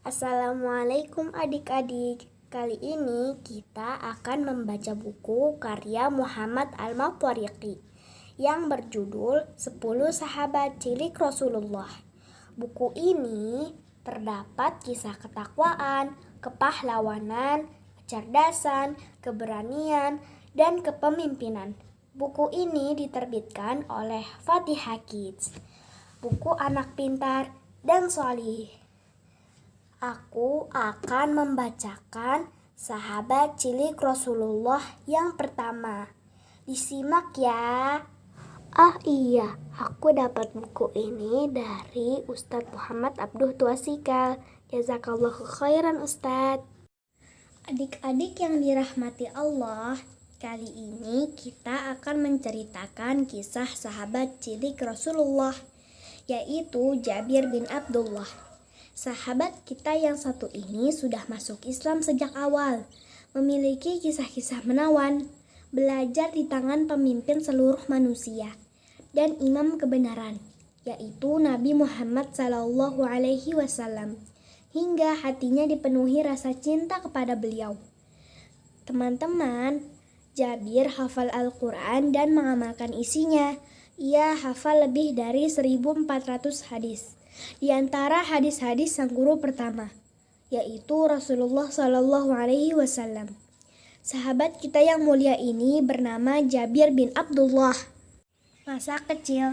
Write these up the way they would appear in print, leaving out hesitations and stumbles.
Assalamualaikum adik-adik. Kali ini kita akan membaca buku karya Muhammad Al-Matoriqi yang berjudul 10 Sahabat Cilik Rasulullah. Buku ini terdapat kisah ketakwaan, kepahlawanan, kecerdasan, keberanian, dan kepemimpinan. Buku ini diterbitkan oleh Fatihah Kids, buku anak pintar dan sholih. Aku akan membacakan Sahabat Cilik Rasulullah yang pertama. Disimak ya. Iya, aku dapat buku ini dari Ustadz Muhammad Abduh Tuasikal. Jazakallahu khairan Ustadz. Adik-adik yang dirahmati Allah, kali ini kita akan menceritakan kisah sahabat cilik Rasulullah, yaitu Jabir bin Abdullah. Sahabat kita yang satu ini sudah masuk Islam sejak awal, memiliki kisah-kisah menawan, belajar di tangan pemimpin seluruh manusia, dan imam kebenaran, yaitu Nabi Muhammad SAW, hingga hatinya dipenuhi rasa cinta kepada beliau. Teman-teman, Jabir hafal Al-Quran dan mengamalkan isinya. Ia hafal lebih dari 1.400 hadis. Di antara hadis-hadis sang guru pertama, yaitu Rasulullah SAW. Sahabat kita yang mulia ini bernama Jabir bin Abdullah. Masa kecil,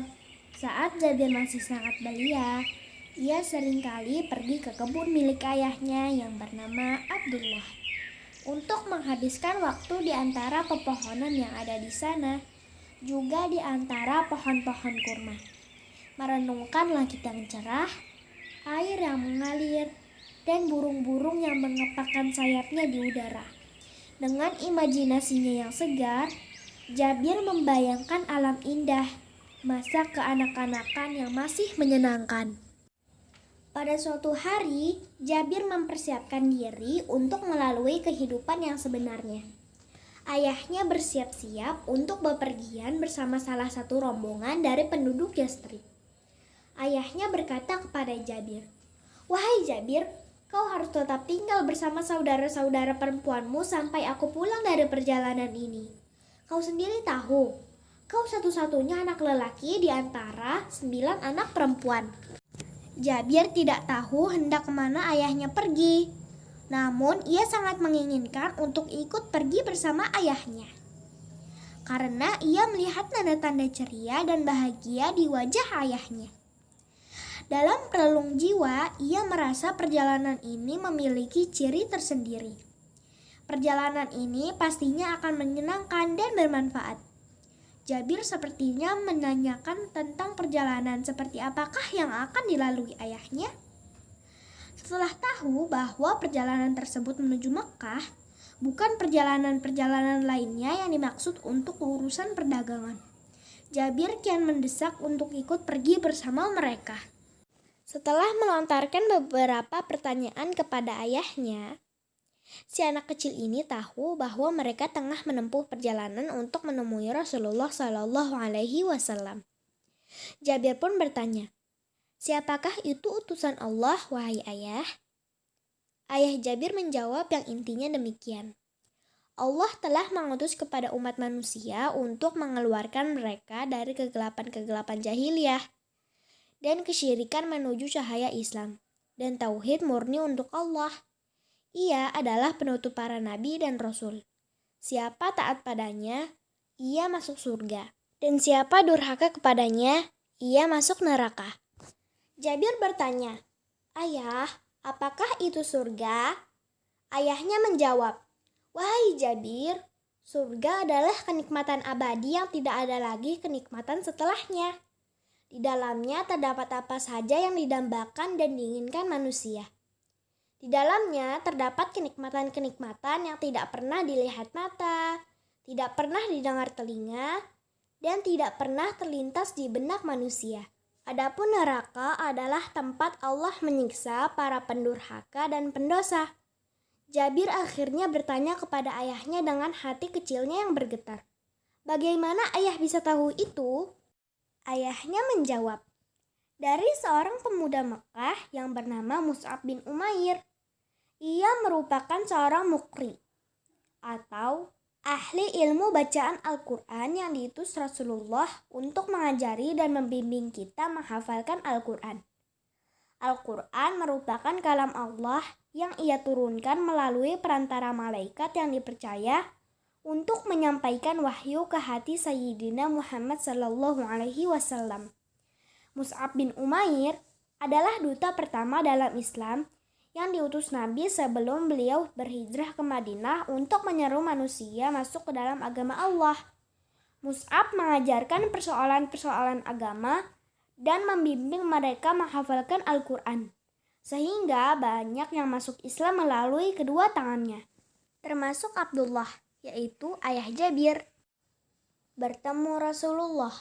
saat Jabir masih sangat belia, ia seringkali pergi ke kebun milik ayahnya yang bernama Abdullah untuk menghabiskan waktu di antara pepohonan yang ada di sana, juga di antara pohon-pohon kurma. Merenungkan langit yang cerah, air yang mengalir, dan burung-burung yang mengepakkan sayapnya di udara. Dengan imajinasinya yang segar, Jabir membayangkan alam indah, masa kekanak-kanakan yang masih menyenangkan. Pada suatu hari, Jabir mempersiapkan diri untuk melalui kehidupan yang sebenarnya. Ayahnya bersiap-siap untuk bepergian bersama salah satu rombongan dari penduduk Yastrib. Ayahnya berkata kepada Jabir, "Wahai Jabir, kau harus tetap tinggal bersama saudara-saudara perempuanmu sampai aku pulang dari perjalanan ini. Kau sendiri tahu, kau satu-satunya anak lelaki di antara 9 anak perempuan." Jabir tidak tahu hendak kemana ayahnya pergi. Namun ia sangat menginginkan untuk ikut pergi bersama ayahnya, karena ia melihat tanda-tanda ceria dan bahagia di wajah ayahnya. Dalam relung jiwa, ia merasa perjalanan ini memiliki ciri tersendiri. Perjalanan ini pastinya akan menyenangkan dan bermanfaat. Jabir sepertinya menanyakan tentang perjalanan seperti apakah yang akan dilalui ayahnya. Setelah tahu bahwa perjalanan tersebut menuju Mekah, bukan perjalanan-perjalanan lainnya yang dimaksud untuk urusan perdagangan, Jabir kian mendesak untuk ikut pergi bersama mereka. Setelah melontarkan beberapa pertanyaan kepada ayahnya, si anak kecil ini tahu bahwa mereka tengah menempuh perjalanan untuk menemui Rasulullah SAW. Jabir pun bertanya, "Siapakah itu utusan Allah, wahai ayah?" Ayah Jabir menjawab yang intinya demikian. Allah telah mengutus kepada umat manusia untuk mengeluarkan mereka dari kegelapan-kegelapan jahiliyah dan kesyirikan menuju cahaya Islam dan tauhid murni untuk Allah. Ia adalah penutup para nabi dan rasul. Siapa taat padanya, ia masuk surga, dan siapa durhaka kepadanya, ia masuk neraka. Jabir bertanya, "Ayah, apakah itu surga?" Ayahnya menjawab, "Wahai Jabir, surga adalah kenikmatan abadi yang tidak ada lagi kenikmatan setelahnya. Di dalamnya terdapat apa saja yang didambakan dan diinginkan manusia. Di dalamnya terdapat kenikmatan-kenikmatan yang tidak pernah dilihat mata, tidak pernah didengar telinga, dan tidak pernah terlintas di benak manusia. Adapun neraka adalah tempat Allah menyiksa para pendurhaka dan pendosa." Jabir akhirnya bertanya kepada ayahnya dengan hati kecilnya yang bergetar, "Bagaimana ayah bisa tahu itu?" Ayahnya menjawab, dari seorang pemuda Mekah yang bernama Mus'ab bin Umair. Ia merupakan seorang muqri atau ahli ilmu bacaan Al-Quran yang diutus Rasulullah untuk mengajari dan membimbing kita menghafalkan Al-Quran. Al-Quran merupakan kalam Allah yang ia turunkan melalui perantara malaikat yang dipercaya untuk menyampaikan wahyu ke hati Sayyidina Muhammad SAW. Mus'ab bin Umair adalah duta pertama dalam Islam yang diutus Nabi sebelum beliau berhijrah ke Madinah untuk menyeru manusia masuk ke dalam agama Allah. Mus'ab mengajarkan persoalan-persoalan agama dan membimbing mereka menghafalkan Al-Quran, sehingga banyak yang masuk Islam melalui kedua tangannya, termasuk Abdullah, yaitu ayah Jabir. Bertemu Rasulullah.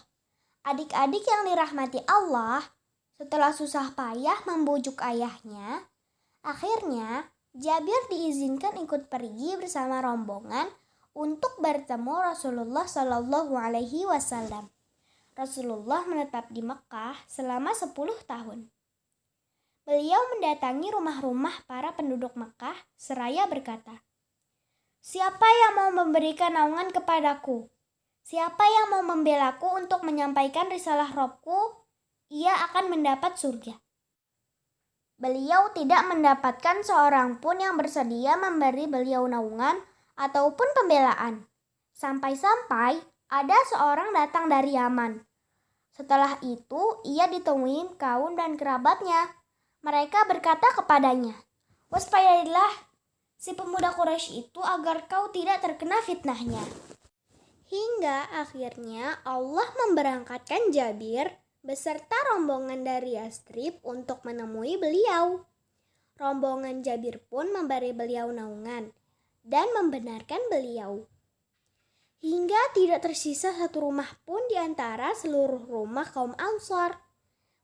Adik-adik yang dirahmati Allah, setelah susah payah membujuk ayahnya, akhirnya Jabir diizinkan ikut pergi bersama rombongan untuk bertemu Rasulullah SAW. Rasulullah menetap di Mekah selama 10 tahun. Beliau mendatangi rumah-rumah para penduduk Mekah seraya berkata, "Siapa yang mau memberikan naungan kepadaku? Siapa yang mau membelaku untuk menyampaikan risalah Robku? Ia akan mendapat surga." Beliau tidak mendapatkan seorang pun yang bersedia memberi beliau naungan ataupun pembelaan. Sampai-sampai ada seorang datang dari Yaman. Setelah itu, ia ditemui kaum dan kerabatnya. Mereka berkata kepadanya, "Waspadalah si pemuda Quraisy itu agar kau tidak terkena fitnahnya." Hingga akhirnya Allah memberangkatkan Jabir beserta rombongan dari Yastrib untuk menemui beliau. Rombongan Jabir pun memberi beliau naungan dan membenarkan beliau. Hingga tidak tersisa satu rumah pun di antara seluruh rumah kaum Ansor,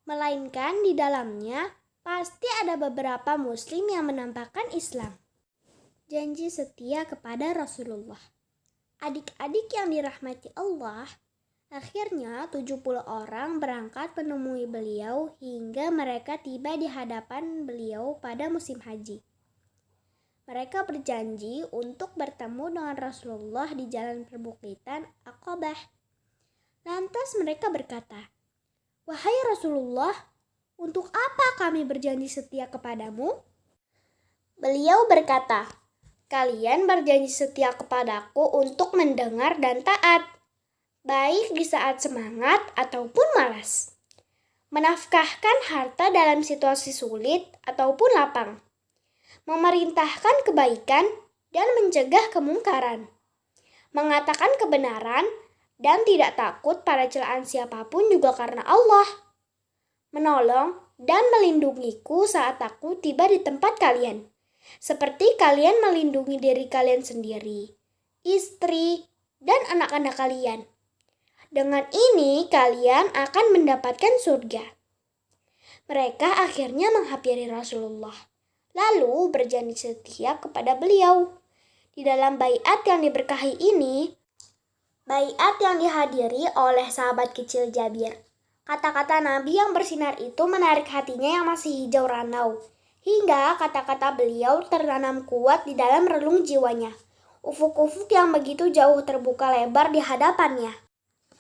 melainkan di dalamnya pasti ada beberapa muslim yang menampakkan Islam. Janji setia kepada Rasulullah. Adik-adik yang dirahmati Allah, akhirnya 70 orang berangkat menemui beliau hingga mereka tiba di hadapan beliau pada musim haji. Mereka berjanji untuk bertemu dengan Rasulullah di jalan perbukitan Aqabah. Lantas mereka berkata, "Wahai Rasulullah, untuk apa kami berjanji setia kepadamu?" Beliau berkata, "Kalian berjanji setia kepadaku untuk mendengar dan taat, baik di saat semangat ataupun malas, menafkahkan harta dalam situasi sulit ataupun lapang, memerintahkan kebaikan dan mencegah kemungkaran, mengatakan kebenaran dan tidak takut pada celaan siapapun juga karena Allah, menolong dan melindungiku saat aku tiba di tempat kalian, seperti kalian melindungi diri kalian sendiri, istri, dan anak-anak kalian. Dengan ini kalian akan mendapatkan surga." Mereka akhirnya menghampiri Rasulullah, lalu berjanji setia kepada beliau. Di dalam baiat yang diberkahi ini, baiat yang dihadiri oleh sahabat kecil Jabir. Kata-kata Nabi yang bersinar itu menarik hatinya yang masih hijau ranau, hingga kata-kata beliau tertanam kuat di dalam relung jiwanya. Ufuk-ufuk yang begitu jauh terbuka lebar di hadapannya.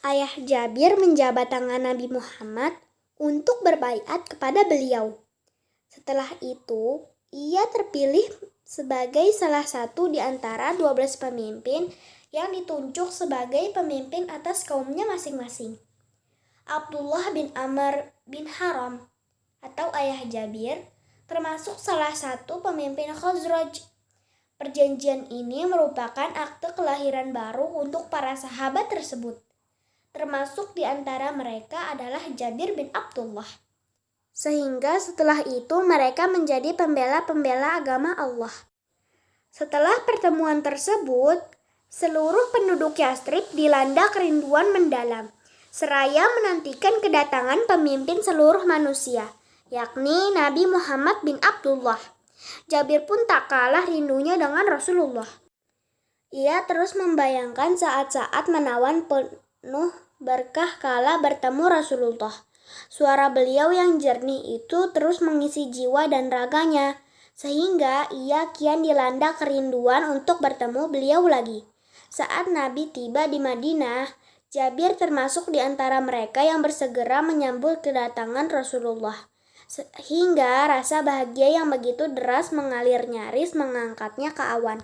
Ayah Jabir menjabat tangan Nabi Muhammad untuk berbaiat kepada beliau. Setelah itu, ia terpilih sebagai salah satu di antara 12 pemimpin yang ditunjuk sebagai pemimpin atas kaumnya masing-masing. Abdullah bin Amr bin Haram atau ayah Jabir termasuk salah satu pemimpin Khazraj. Perjanjian ini merupakan akte kelahiran baru untuk para sahabat tersebut. Termasuk di antara mereka adalah Jabir bin Abdullah. Sehingga setelah itu mereka menjadi pembela-pembela agama Allah. Setelah pertemuan tersebut, seluruh penduduk Yastrib dilanda kerinduan mendalam, seraya menantikan kedatangan pemimpin seluruh manusia, yakni Nabi Muhammad bin Abdullah. Jabir pun tak kalah rindunya dengan Rasulullah. Ia terus membayangkan saat-saat menawan penuh berkah kala bertemu Rasulullah. Suara beliau yang jernih itu terus mengisi jiwa dan raganya, sehingga ia kian dilanda kerinduan untuk bertemu beliau lagi. Saat Nabi tiba di Madinah, Jabir termasuk di antara mereka yang bersegera menyambut kedatangan Rasulullah. Sehingga rasa bahagia yang begitu deras mengalir nyaris mengangkatnya ke awan.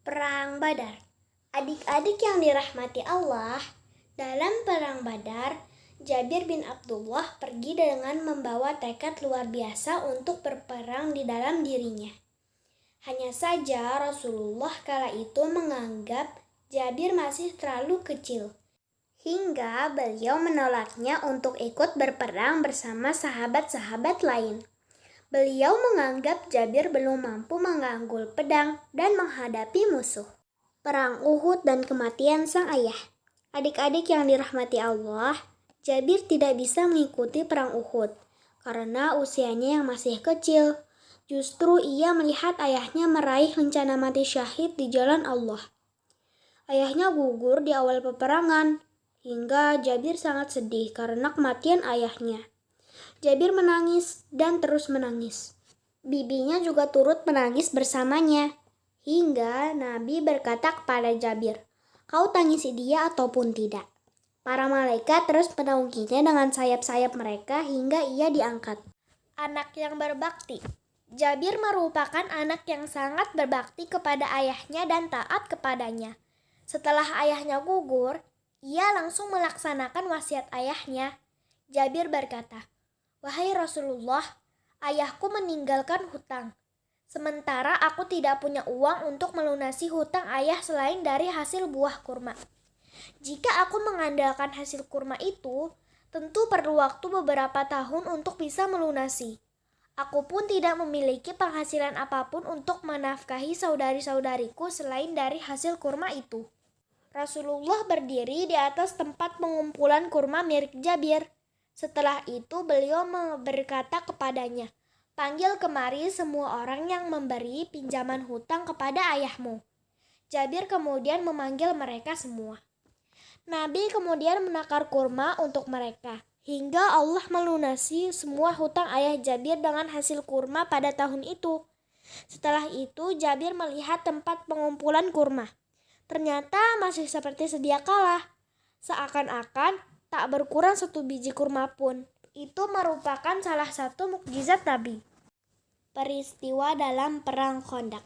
Perang Badar. Adik-adik yang dirahmati Allah, dalam Perang Badar, Jabir bin Abdullah pergi dengan membawa tekad luar biasa untuk berperang di dalam dirinya. Hanya saja Rasulullah kala itu menganggap Jabir masih terlalu kecil, hingga beliau menolaknya untuk ikut berperang bersama sahabat-sahabat lain. Beliau menganggap Jabir belum mampu menganggul pedang dan menghadapi musuh. Perang Uhud dan kematian sang ayah. Adik-adik yang dirahmati Allah, Jabir tidak bisa mengikuti perang Uhud karena usianya yang masih kecil. Justru ia melihat ayahnya meraih rencana mati syahid di jalan Allah. Ayahnya gugur di awal peperangan, hingga Jabir sangat sedih karena kematian ayahnya. Jabir menangis dan terus menangis. Bibinya juga turut menangis bersamanya. Hingga Nabi berkata kepada Jabir, "Kau tangisi dia ataupun tidak?" Para malaikat terus menaunginya dengan sayap-sayap mereka hingga ia diangkat. Anak yang berbakti. Jabir merupakan anak yang sangat berbakti kepada ayahnya dan taat kepadanya. Setelah ayahnya gugur, ia langsung melaksanakan wasiat ayahnya. Jabir berkata, "Wahai Rasulullah, ayahku meninggalkan hutang. Sementara aku tidak punya uang untuk melunasi hutang ayah selain dari hasil buah kurma. Jika aku mengandalkan hasil kurma itu, tentu perlu waktu beberapa tahun untuk bisa melunasi. Aku pun tidak memiliki penghasilan apapun untuk menafkahi saudari-saudariku selain dari hasil kurma itu." Rasulullah berdiri di atas tempat pengumpulan kurma milik Jabir. Setelah itu beliau berkata kepadanya, "Panggil kemari semua orang yang memberi pinjaman hutang kepada ayahmu." Jabir kemudian memanggil mereka semua. Nabi kemudian menakar kurma untuk mereka, hingga Allah melunasi semua hutang ayah Jabir dengan hasil kurma pada tahun itu. Setelah itu Jabir melihat tempat pengumpulan kurma. Ternyata masih seperti sedia kala. Seakan-akan tak berkurang satu biji kurma pun. Itu merupakan salah satu mukjizat Nabi. Peristiwa dalam Perang Khandaq.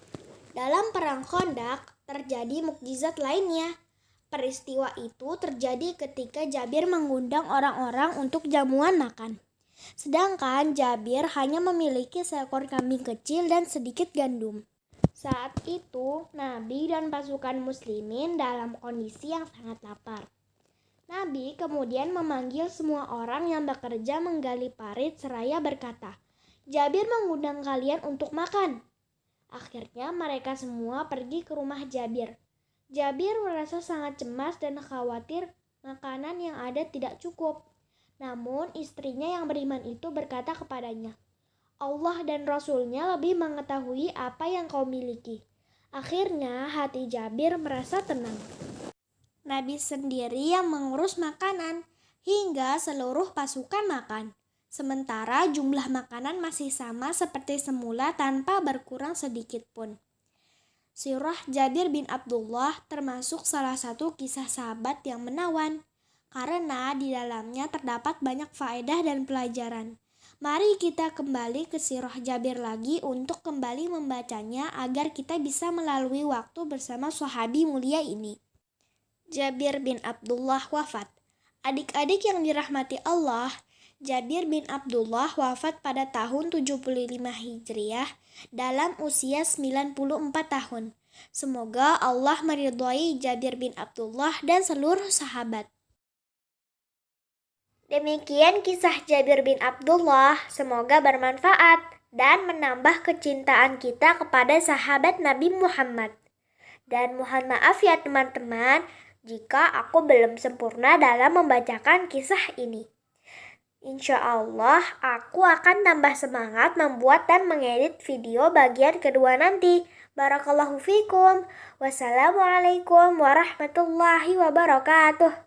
Dalam Perang Khandaq terjadi mukjizat lainnya. Peristiwa itu terjadi ketika Jabir mengundang orang-orang untuk jamuan makan. Sedangkan Jabir hanya memiliki seekor kambing kecil dan sedikit gandum. Saat itu, Nabi dan pasukan muslimin dalam kondisi yang sangat lapar. Nabi kemudian memanggil semua orang yang bekerja menggali parit seraya berkata, "Jabir mengundang kalian untuk makan." Akhirnya mereka semua pergi ke rumah Jabir. Jabir merasa sangat cemas dan khawatir makanan yang ada tidak cukup. Namun istrinya yang beriman itu berkata kepadanya, "Allah dan Rasul-Nya lebih mengetahui apa yang kau miliki." Akhirnya hati Jabir merasa tenang. Nabi sendiri yang mengurus makanan hingga seluruh pasukan makan. Sementara jumlah makanan masih sama seperti semula tanpa berkurang sedikit pun. Sirah Jabir bin Abdullah termasuk salah satu kisah sahabat yang menawan, karena di dalamnya terdapat banyak faedah dan pelajaran. Mari kita kembali ke sirah Jabir lagi untuk kembali membacanya agar kita bisa melalui waktu bersama sahabi mulia ini. Jabir bin Abdullah wafat. Adik-adik yang dirahmati Allah, Jabir bin Abdullah wafat pada tahun 75 Hijriah dalam usia 94 tahun. Semoga Allah meridhai Jabir bin Abdullah dan seluruh sahabat. Demikian kisah Jabir bin Abdullah, semoga bermanfaat dan menambah kecintaan kita kepada sahabat Nabi Muhammad. Dan mohon maaf ya teman-teman, jika aku belum sempurna dalam membacakan kisah ini. Insya Allah, aku akan tambah semangat membuat dan mengedit video bagian kedua nanti. Barakallahu fikum. Wassalamualaikum warahmatullahi wabarakatuh.